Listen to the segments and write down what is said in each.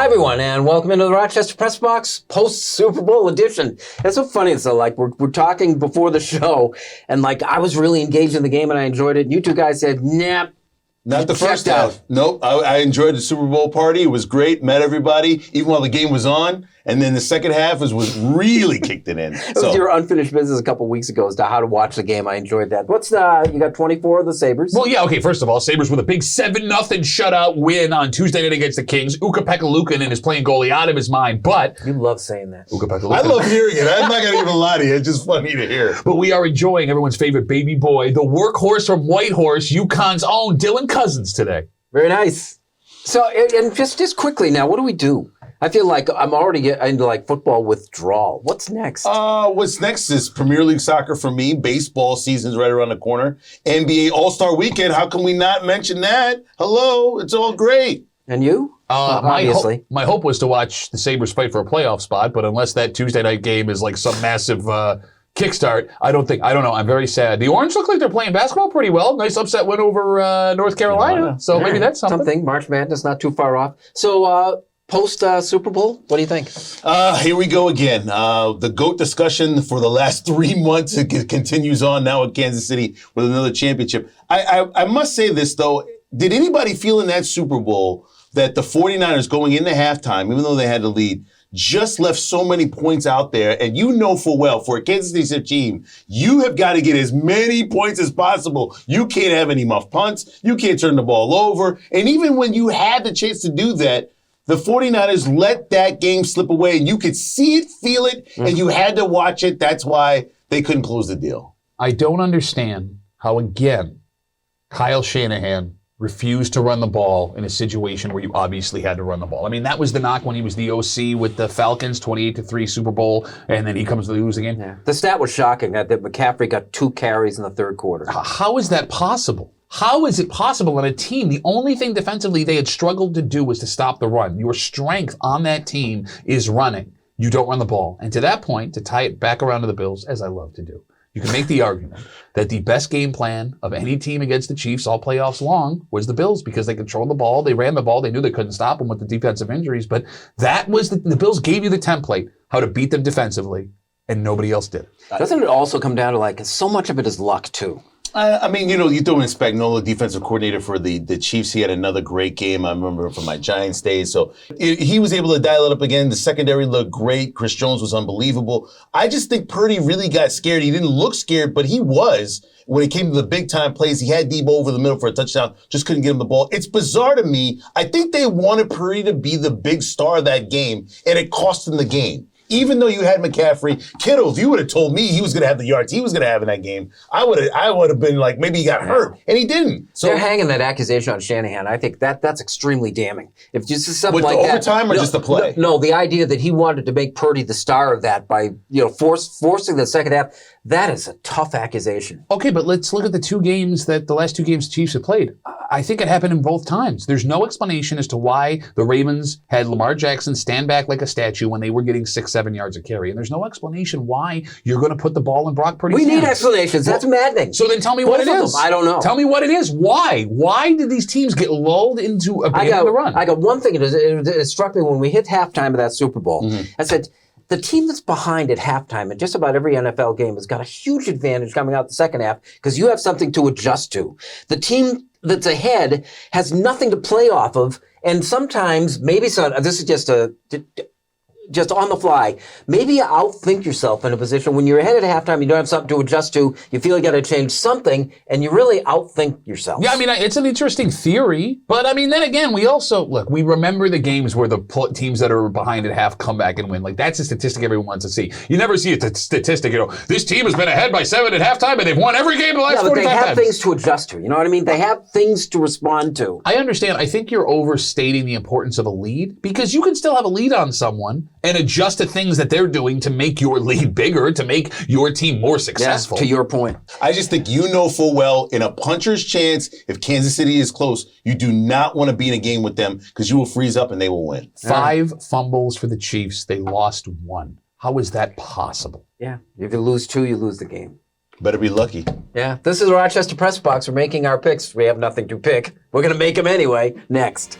Hi, everyone, and welcome into the Rochester Press Box post-Super Bowl edition. It's so funny. It's like we're talking before the show, and like I was really engaged in the game and I enjoyed it. You two guys said, nah. Not the first half. Nope. I enjoyed the Super Bowl party. It was great. Met everybody, even while the game was on. And then the second half was really kicked it in. It was your unfinished business a couple weeks ago as to how to watch the game. I enjoyed that. You got 24 of the Sabres? Well, yeah, okay, first of all, Sabres with a big 7-0 shutout win on Tuesday night against the Kings. Ukko-Pekka-Luukkonen is playing goalie out of his mind, but... You love saying that. Ukko-Pekka-Luukkonen. I love hearing it. I'm not going to even lie to you. It's just funny to hear. But we are enjoying everyone's favorite baby boy, the workhorse from Whitehorse, UConn's own Dylan Cousins today. Very nice. So, and just quickly now, what do we do? I feel like I'm already into like football withdrawal. What's next? What's next is Premier League soccer for me. Baseball season's right around the corner. NBA All-Star Weekend. How can we not mention that? Hello, it's all great. And you? Obviously. My hope was to watch the Sabres fight for a playoff spot, but unless that Tuesday night game is like some massive kickstart, I don't know. I'm very sad. The Orange look like they're playing basketball pretty well. Nice upset win over North Carolina. So maybe that's something. March Madness not too far off. So, post Super Bowl, what do you think? Here we go again. The GOAT discussion for the last 3 months it continues on now at Kansas City with another championship. I must say this, though. Did anybody feel in that Super Bowl that the 49ers going into halftime, even though they had the lead, just left so many points out there? And you know full well, for a Kansas City team, you have got to get as many points as possible. You can't have any muff punts. You can't turn the ball over. And even when you had the chance to do that, the 49ers let that game slip away, and you could see it, feel it, and you had to watch it. That's why they couldn't close the deal. I don't understand how, again, Kyle Shanahan refused to run the ball in a situation where you obviously had to run the ball. I mean, that was the knock when he was the OC with the Falcons, 28-3 Super Bowl, and then he comes to lose again. Yeah. The stat was shocking that McCaffrey got 2 carries in the third quarter. How is that possible? How is it possible on a team? The only thing defensively they had struggled to do was to stop the run. Your strength on that team is running. You don't run the ball. And to that point, to tie it back around to the Bills, as I love to do, you can make the argument that the best game plan of any team against the Chiefs all playoffs long was the Bills, because they controlled the ball, they ran the ball, they knew they couldn't stop them with the defensive injuries, but that was the Bills gave you the template how to beat them defensively, and nobody else did. Doesn't it also come down to like so much of it is luck too? I mean, you throw in Spagnuolo, defensive coordinator for the Chiefs. He had another great game. I remember from my Giants days. So he was able to dial it up again. The secondary looked great. Chris Jones was unbelievable. I just think Purdy really got scared. He didn't look scared, but he was. When it came to the big-time plays, he had Debo over the middle for a touchdown, just couldn't get him the ball. It's bizarre to me. I think they wanted Purdy to be the big star of that game, and it cost them the game. Even though you had McCaffrey, Kittle, if you would have told me he was going to have the yards he was going to have in that game, I would have been like, maybe he got hurt, and he didn't. So they're hanging that accusation on Shanahan. I think that's extremely damning. If just something like that, with the overtime or just the play? No, the idea that he wanted to make Purdy the star of that by forcing the second half. That is a tough accusation. Okay, but let's look at the last two games Chiefs have played. I think it happened in both times. There's no explanation as to why the Ravens had Lamar Jackson stand back like a statue when they were getting 6-7 yards a carry. And there's no explanation why you're going to put the ball in Brock Purdy's hands. We need explanations. That's maddening. So then tell me what it is. I don't know. Tell me what it is. Why? Why did these teams get lulled into abandoning the run? I got one thing. It struck me when we hit halftime of that Super Bowl. I said, the team that's behind at halftime in just about every NFL game has got a huge advantage coming out the second half because you have something to adjust to. The team that's ahead has nothing to play off of, and sometimes this is just on the fly. Maybe you outthink yourself in a position when you're ahead at halftime, you don't have something to adjust to, you feel you got to change something, and you really outthink yourself. Yeah, I mean, it's an interesting theory, but I mean, then again, we remember the games where the teams that are behind at half come back and win. Like, that's a statistic everyone wants to see. You never see a statistic, this team has been ahead by 7 at halftime, and they've won every game in the last 45 times. But they have things to adjust to, you know what I mean? They have things to respond to. I understand. I think you're overstating the importance of a lead, because you can still have a lead on someone and adjust to things that they're doing to make your lead bigger, to make your team more successful. Yeah, to your point. I just think you know full well, in a puncher's chance, if Kansas City is close, you do not want to be in a game with them because you will freeze up and they will win. 5 fumbles for the Chiefs. They lost 1. How is that possible? Yeah. If you lose 2, you lose the game. Better be lucky. Yeah. This is the Rochester Press Box. We're making our picks. We have nothing to pick. We're going to make them anyway. Next.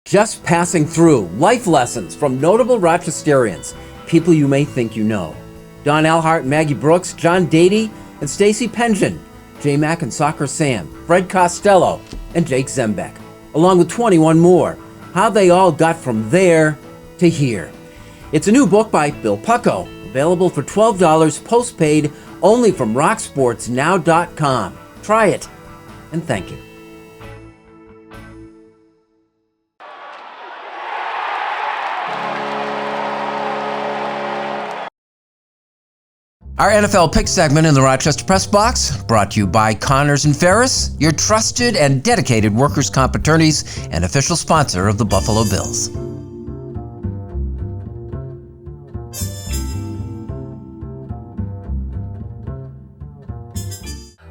Just passing through, life lessons from notable Rochesterians, people you may think you know. Don Alhart and Maggie Brooks, John Dady and Stacy Pension, J Mac and Soccer Sam, Fred Costello and Jake Zembeck, along with 21 more. How they all got from there to here. It's a new book by Bill Pucko, available for $12 postpaid only from rocksportsnow.com. Try it and thank you. Our NFL Pick segment in the Rochester Press Box, brought to you by Connors and Ferris, your trusted and dedicated workers' comp attorneys and official sponsor of the Buffalo Bills.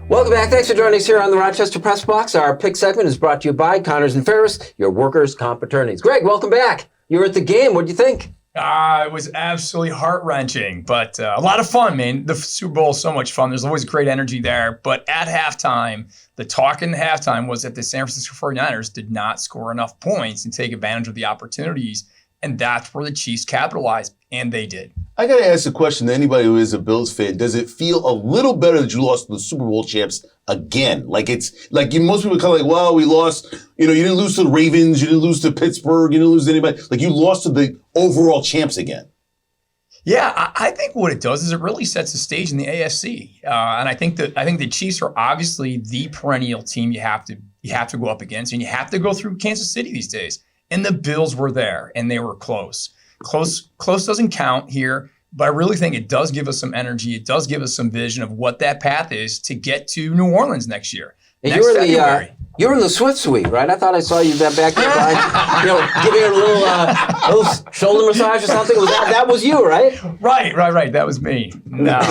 Welcome back. Thanks for joining us here on the Rochester Press Box. Our pick segment is brought to you by Connors and Ferris, your workers' comp attorneys. Greg, welcome back. You were at the game. What'd you think? It was absolutely heart-wrenching, but a lot of fun, man. The Super Bowl is so much fun. There's always great energy there. But at halftime, the talk in the halftime was that the San Francisco 49ers did not score enough points and take advantage of the opportunities. And that's where the Chiefs capitalized, and they did. I got to ask a question to anybody who is a Bills fan. Does it feel a little better that you lost to the Super Bowl champs again? Like it's like most people kind of like, well, we lost, you didn't lose to the Ravens, you didn't lose to Pittsburgh, you didn't lose to anybody. Like you lost to the overall champs again. Yeah, I think what it does is it really sets the stage in the AFC. And I think the Chiefs are obviously the perennial team you have to go up against, and you have to go through Kansas City these days. And the Bills were there, and they were close. Close doesn't count here, but I really think it does give us some energy. It does give us some vision of what that path is to get to New Orleans next year. You were in the Swift Suite, right? I thought I saw you back there, giving her a little shoulder massage or something. That was you, right? Right. That was me. No.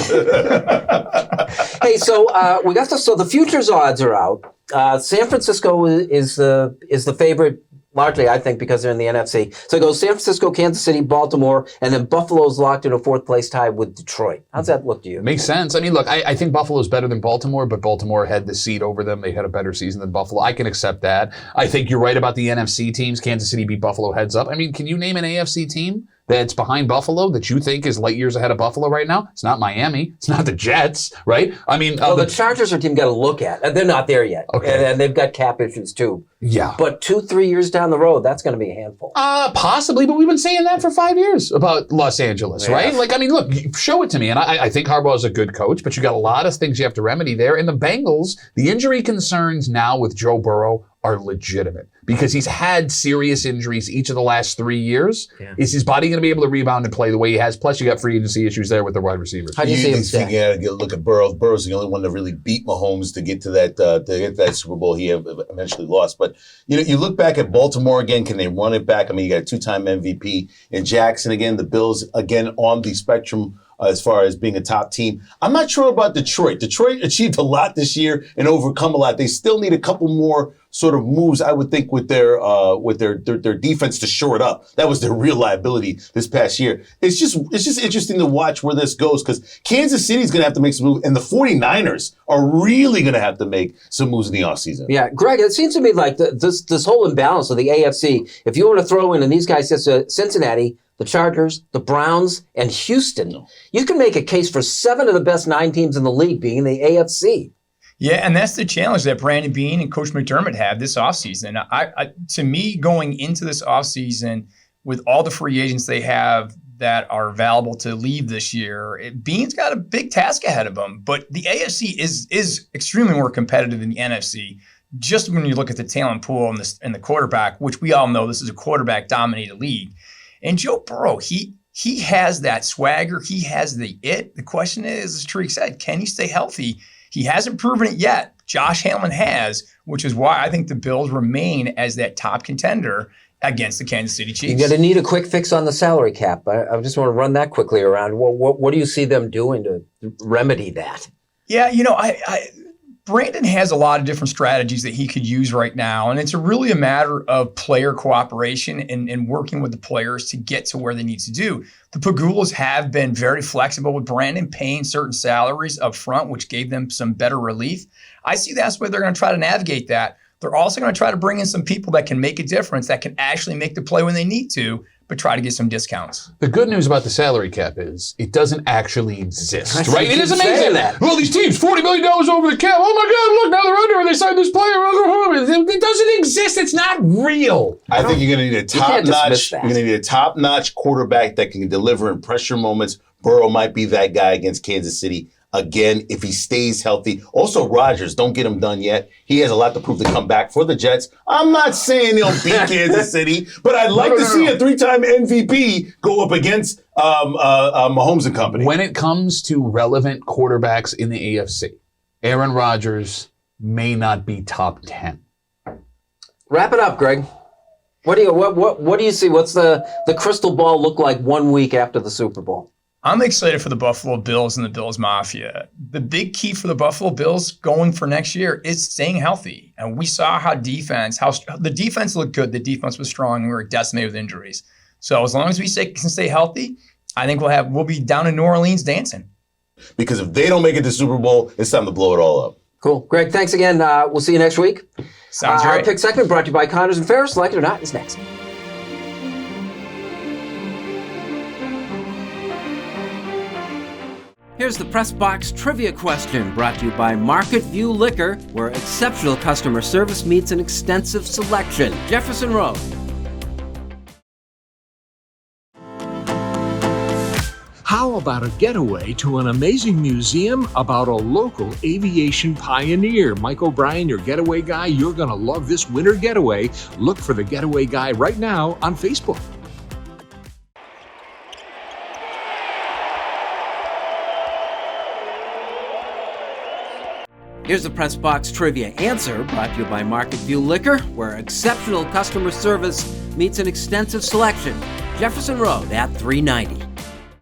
Hey, so the futures odds are out. San Francisco is the favorite. Largely, I think, because they're in the NFC. So it goes San Francisco, Kansas City, Baltimore, and then Buffalo's locked in a fourth place tie with Detroit. How's that look to you? Makes sense. I mean, look, I think Buffalo's better than Baltimore, but Baltimore had the seed over them. They had a better season than Buffalo. I can accept that. I think you're right about the NFC teams. Kansas City beat Buffalo heads up. I mean, can you name an AFC team that's behind Buffalo that you think is light years ahead of Buffalo right now? It's not Miami. It's not the Jets, right? I mean, the Chargers are a team you got to look at. They're not there yet. Okay. And they've got cap issues too. Yeah. But 2-3 years down the road, that's going to be a handful. Possibly, but we've been saying that for 5 years about Los Angeles, right? Like, I mean, look, show it to me. And I think Harbaugh is a good coach, but you got a lot of things you have to remedy there. And the Bengals, the injury concerns now with Joe Burrow are legitimate because he's had serious injuries each of the last 3 years. Yeah. Is his body going to be able to rebound and play the way he has? Plus, you got free agency issues there with the wide receivers. How do you see him stay? You got to look at Burrow. Burrow's the only one that really beat Mahomes to get to that Super Bowl he eventually lost. But you look back at Baltimore again. Can they run it back? I mean, you got a two-time MVP in Jackson again. The Bills again on the spectrum as far as being a top team. I'm not sure about Detroit. Detroit achieved a lot this year and overcome a lot. They still need a couple more sort of moves, I would think, with their defense to shore it up. That was their real liability this past year. It's just interesting to watch where this goes because Kansas City's going to have to make some moves, and the 49ers are really going to have to make some moves in the offseason. Yeah, Greg, it seems to me like this whole imbalance of the AFC, if you want to throw in, and these guys, Cincinnati, the Chargers, the Browns, and Houston, you can make a case for 7 of the best 9 teams in the league being in the AFC. Yeah, and that's the challenge that Brandon Beane and Coach McDermott had this offseason. To me, going into this offseason with all the free agents they have that are available to leave this year, Beane's got a big task ahead of him. But the AFC is extremely more competitive than the NFC. Just when you look at the talent pool and the quarterback, which we all know this is a quarterback-dominated league. And Joe Burrow, he has that swagger. He has the it. The question is, as Tariq said, can he stay healthy? He hasn't proven it yet. Josh Allen has, which is why I think the Bills remain as that top contender against the Kansas City Chiefs. You're going to need a quick fix on the salary cap. I just want to run that quickly around. What do you see them doing to remedy that? Yeah, Brandon has a lot of different strategies that he could use right now, and it's really a matter of player cooperation and working with the players to get to where they need to do. The Pagulas have been very flexible with Brandon, paying certain salaries up front, which gave them some better relief. I see that's where they're going to try to navigate that. they're also going to try to bring in some people that can make a difference, that can actually make the play when they need to, but try to get some discounts. The good news about the salary cap is it doesn't actually exist, right? It is keep amazing. saying that. Well, these teams, $40 million over the cap. Oh my God, look, now they're under and they signed this player. It doesn't exist. It's not real. I think you're going to need a top-notch. that. You're going to need a top-notch quarterback that can deliver in pressure moments. Burrow might be that guy against Kansas City. Again, if he stays healthy. Also, Rodgers, don't get him done yet. He has a lot to prove to come back for the Jets. I'm not saying they'll beat Kansas City, but I'd like to see a 3-time MVP go up against Mahomes and company. When it comes to relevant quarterbacks in the AFC, Aaron Rodgers may not be top 10. Wrap it up, Greg. What do you see? What's the crystal ball look like 1 week after the Super Bowl? I'm excited for the Buffalo Bills and the Bills Mafia. The big key for the Buffalo Bills going for next year is staying healthy. And we saw how the defense looked good. The defense was strong. And we were decimated with injuries. So as long as we can stay healthy, I think we'll be down in New Orleans dancing. Because if they don't make it to Super Bowl, it's time to blow it all up. Cool. Greg, thanks again. We'll see you next week. Sounds Our great. pick segment brought to you by Connors of Ferris. Like it or not, is next. Here's the Press Box Trivia question brought to you by Market View Liquor, where exceptional customer service meets an extensive selection. Jefferson Road. How about a getaway to an amazing museum about a local aviation pioneer? Mike O'Brien, your getaway guy, you're going to love this winter getaway. Look for the Getaway Guy right now on Facebook. Here's the Press Box Trivia answer brought to you by Market View Liquor, where exceptional customer service meets an extensive selection. Jefferson Road at 390.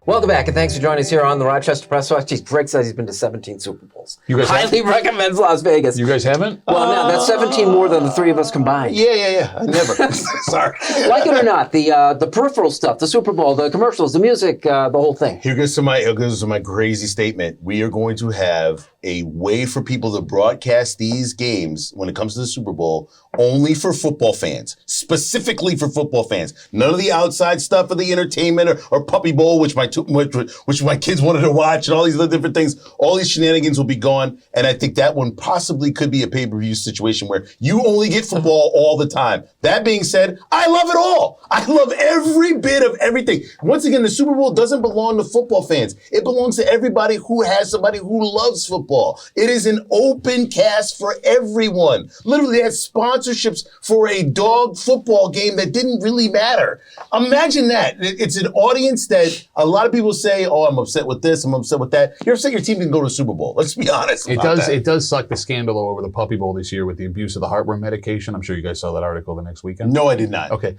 Welcome back, and thanks for joining us here on the Rochester Press Box. Geez, Greg says he's been to 17 Super Bowls. You guys highly recommends Las Vegas. You guys haven't? Well, no, that's 17 more than the three of us combined. Yeah. I never. Sorry. Like it or not, the peripheral stuff, the Super Bowl, the commercials, the music, the whole thing. Here goes to my crazy statement. We are going to have a way for people to broadcast these games when it comes to the Super Bowl only for football fans, specifically for football fans. None of the outside stuff of the entertainment or Puppy Bowl, which my kids wanted to watch, and all these other different things. All these shenanigans will be gone, and I think that one possibly could be a pay-per-view situation where you only get football all the time. That being said, I love it all. I love every bit of everything. Once again, the Super Bowl doesn't belong to football fans. It belongs to everybody who has somebody who loves football. It is an open cast for everyone. Literally, they had sponsorships for a dog football game that didn't really matter. Imagine that. It's an audience that a lot of people say, oh, I'm upset with this, I'm upset with that. You're upset your team didn't go to the Super Bowl. Let's be honest about that. It does suck the scandal over the Puppy Bowl this year with the abuse of the heartworm medication. I'm sure you guys saw that article the next weekend. No, I did not. Okay.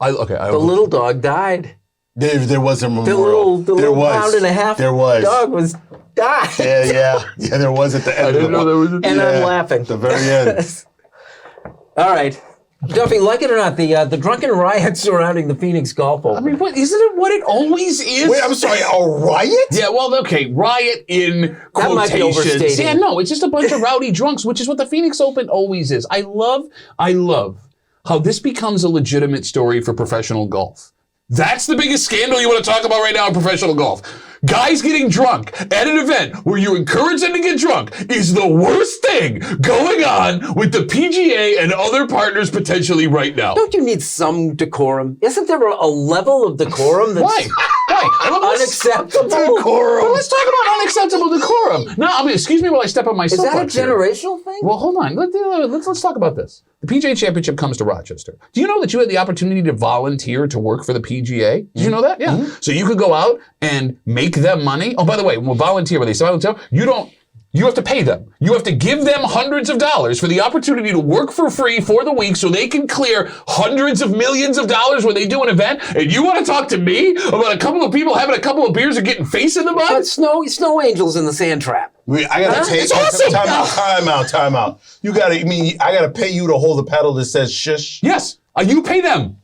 The little dog died. There was a memorial. The little pound and a half There was. dog died. Yeah, there was at the end. I didn't know there was a... And I'm laughing. At the very end. All right. Duffy, like it or not, the drunken riot surrounding the Phoenix Golf Open. I mean, isn't it what it always is? Wait, I'm sorry, a riot? Yeah, well, okay, riot in That might be quotations. overstating. Yeah, no, it's just a bunch of rowdy drunks, which is what the Phoenix Open always is. I love how this becomes a legitimate story for professional golf. That's the biggest scandal you want to talk about right now in professional golf. Guys getting drunk at an event where you encourage them to get drunk is the worst thing going on with the PGA and other partners potentially right now. Don't you need some decorum? Isn't there a level of decorum that's Why? unacceptable? Well, let's talk about unacceptable decorum. No, I mean, excuse me while I step on my Is that a soapbox here. generational thing? Well, hold on. Let's talk about this. The PGA Championship comes to Rochester. Do you know that you had the opportunity to volunteer to work for the PGA? Did you know that? Yeah. So you could go out and make them money. Oh, by the way, volunteer, when they say volunteer, you have to pay them. You have to give them hundreds of dollars for the opportunity to work for free for the week so they can clear hundreds of millions of dollars when they do an event. And you want to talk to me about a couple of people having a couple of beers and getting face in the mud? But snow angels in the sand trap. I gotta take It's awesome. time out. I gotta pay you to hold a paddle that says shush. Yes. You pay them.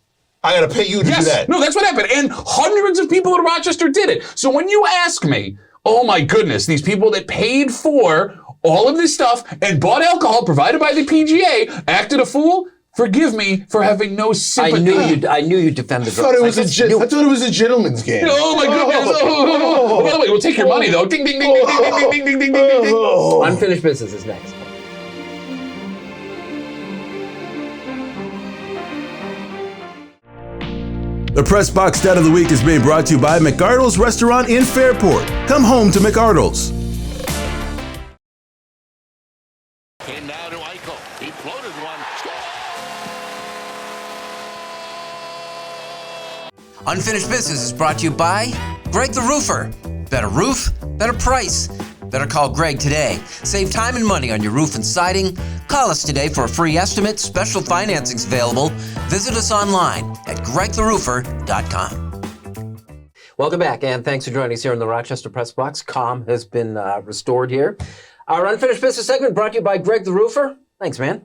I gotta pay you to do that. No, that's what happened. And hundreds of people in Rochester did it. So when you ask me, oh my goodness, these people that paid for all of this stuff and bought alcohol provided by the PGA, acted a fool, forgive me for having no sympathy. I knew you'd defend the I thought it was a gentleman's game. Oh my goodness. Oh. By the way, we'll take your money though. Ding, ding, ding, ding, ding, ding, ding, ding, ding, ding, ding, ding. Unfinished business is next. The Press Box Stat of the Week is being brought to you by McArdle's Restaurant in Fairport. Come home to McArdle's. Came now to Eichel. He floated one. Unfinished Business is brought to you by Greg the Roofer. Better roof, better price. Better call Greg today. Save time and money on your roof and siding. Call us today for a free estimate. Special financing's available. Visit us online at gregtheroofer.com. Welcome back, and thanks for joining us here in the Rochester Press Box. Calm has been restored here. Our Unfinished Business segment brought to you by Greg the Roofer. Thanks, man.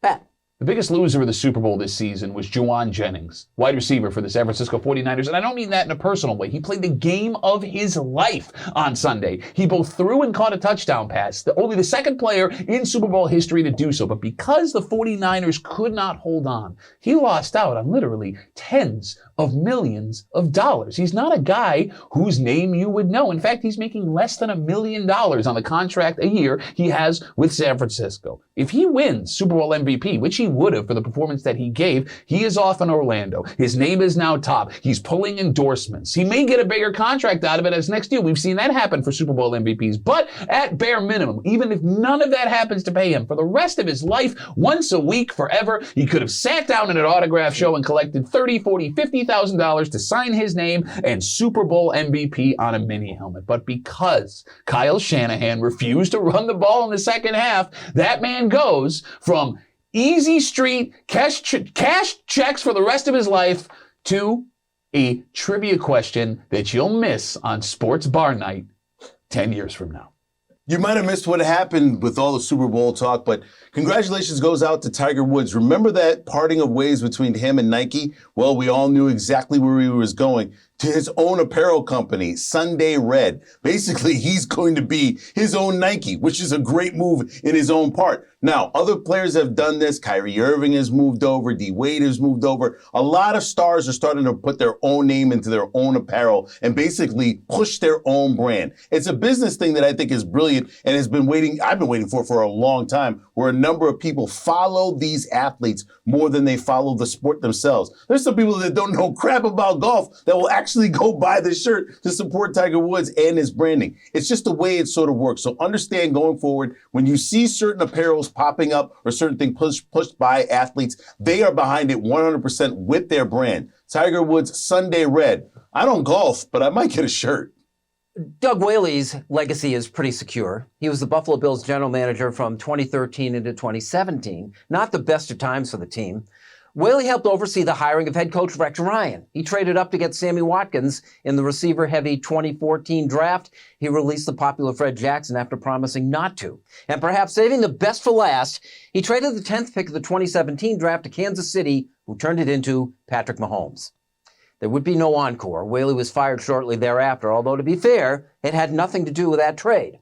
Pat. The biggest loser of the Super Bowl this season was Jauan Jennings, wide receiver for the San Francisco 49ers. And I don't mean that in a personal way. He played the game of his life on Sunday. He both threw and caught a touchdown pass, only the second player in Super Bowl history to do so. But because the 49ers could not hold on, he lost out on literally tens of millions of dollars. He's not a guy whose name you would know. In fact, he's making less than $1 million on the contract a year he has with San Francisco. If he wins Super Bowl MVP, which he would have for the performance that he gave, he is off in Orlando. His name is now top. He's pulling endorsements. He may get a bigger contract out of it as next year. We've seen that happen for Super Bowl MVPs. But at bare minimum, even if none of that happens to pay him for the rest of his life, once a week, forever, he could have sat down at an autograph show and collected $30,000, $40,000, $50,000 to sign his name and Super Bowl MVP on a mini helmet. But because Kyle Shanahan refused to run the ball in the second half, that man goes from easy street cash checks for the rest of his life to a trivia question that you'll miss on Sports Bar Night 10 years from now. You might have missed what happened with all the Super Bowl talk, but congratulations goes out to Tiger Woods. Remember that parting of ways between him and Nike? Well, we all knew exactly where he was going. To his own apparel company, Sunday Red. Basically, he's going to be his own Nike, which is a great move in his own part. Now, other players have done this. Kyrie Irving has moved over. D. Wade has moved over. A lot of stars are starting to put their own name into their own apparel and basically push their own brand. It's a business thing that I think is brilliant and I've been waiting for a long time, where a number of people follow these athletes more than they follow the sport themselves. There's some people that don't know crap about golf that will actually go buy the shirt to support Tiger Woods and his branding. It's just the way it sort of works. So understand going forward, when you see certain apparels popping up or certain things pushed by athletes, they are behind it 100% with their brand. Tiger Woods, Sunday Red. I don't golf, but I might get a shirt. Doug Whaley's legacy is pretty secure. He was the Buffalo Bills general manager from 2013 into 2017. Not the best of times for the team. Whaley helped oversee the hiring of head coach Rex Ryan. He traded up to get Sammy Watkins in the receiver-heavy 2014 draft. He released the popular Fred Jackson after promising not to. And perhaps saving the best for last, he traded the 10th pick of the 2017 draft to Kansas City, who turned it into Patrick Mahomes. There would be no encore. Whaley was fired shortly thereafter, although to be fair, it had nothing to do with that trade.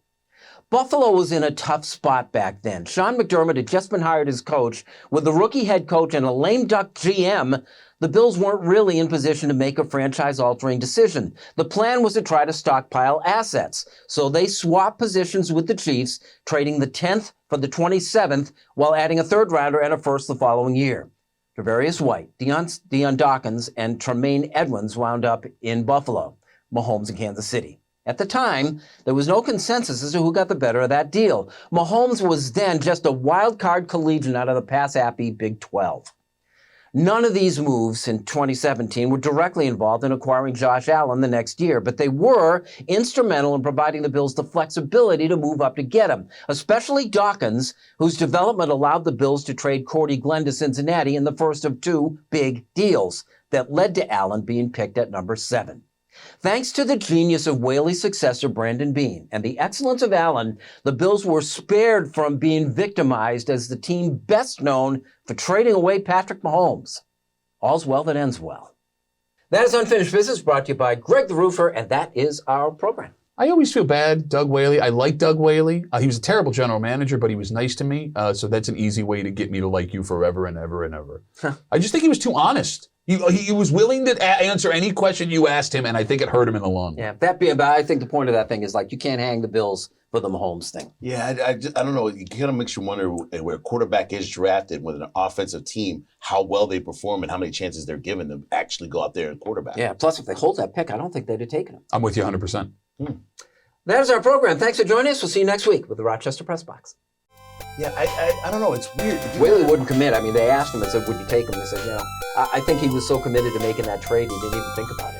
Buffalo was in a tough spot back then. Sean McDermott had just been hired as coach. With the rookie head coach and a lame duck GM, the Bills weren't really in position to make a franchise-altering decision. The plan was to try to stockpile assets. So they swapped positions with the Chiefs, trading the 10th for the 27th while adding a third-rounder and a first the following year. Tre'Varius White, Deion Dawkins, and Tremaine Edmonds wound up in Buffalo, Mahomes in Kansas City. At the time, there was no consensus as to who got the better of that deal. Mahomes was then just a wild card collegian out of the pass-happy Big 12. None of these moves in 2017 were directly involved in acquiring Josh Allen the next year, but they were instrumental in providing the Bills the flexibility to move up to get him, especially Dawkins, whose development allowed the Bills to trade Cordy Glenn to Cincinnati in the first of two big deals that led to Allen being picked at number 7. Thanks to the genius of Whaley's successor, Brandon Beane, and the excellence of Allen, the Bills were spared from being victimized as the team best known for trading away Patrick Mahomes. All's well that ends well. That is Unfinished Business, brought to you by Greg the Roofer, and that is our program. I always feel bad, Doug Whaley. I like Doug Whaley. He was a terrible general manager, but he was nice to me. So that's an easy way to get me to like you forever and ever and ever. I just think he was too honest. He was willing to answer any question you asked him, and I think it hurt him in the long run. Yeah, that being about, I think the point of that thing is like you can't hang the Bills for the Mahomes thing. Yeah, I don't know. It kind of makes you wonder where a quarterback is drafted with an offensive team, how well they perform and how many chances they're given to actually go out there and quarterback. Yeah, plus if they hold that pick, I don't think they'd have taken him. I'm with you 100%. That is our program. Thanks for joining us. We'll see you next week with the Rochester Press Box. Yeah, I don't know. It's weird. Whaley wouldn't commit. I mean, they asked him and said, would you take him? They said, I think he was so committed to making that trade, he didn't even think about it.